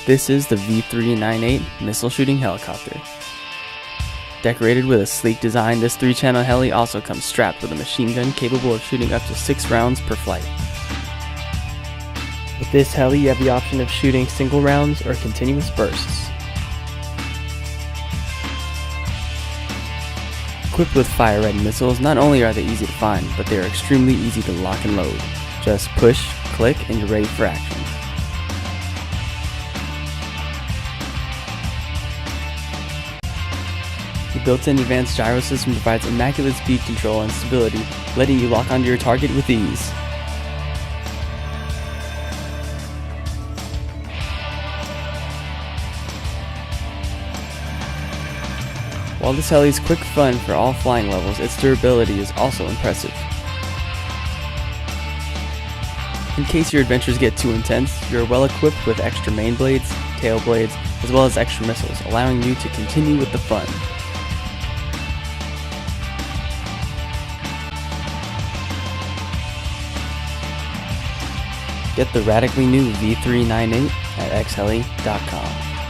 This is the V398 missile shooting helicopter. Decorated with a sleek design, this 3-channel heli also comes strapped with a machine gun capable of shooting up to 6 rounds per flight. With this heli, you have the option of shooting single rounds or continuous bursts. Equipped with fire-ready missiles, not only are they easy to find, but they are extremely easy to lock and load. Just push, click, and you're ready for action. The built-in advanced gyro system provides immaculate speed control and stability, letting you lock onto your target with ease. While this heli is quick fun for all flying levels, its durability is also impressive. In case your adventures get too intense, you're well equipped with extra main blades, tail blades, as well as extra missiles, allowing you to continue with the fun. Get the radically new V398 at xheli.com.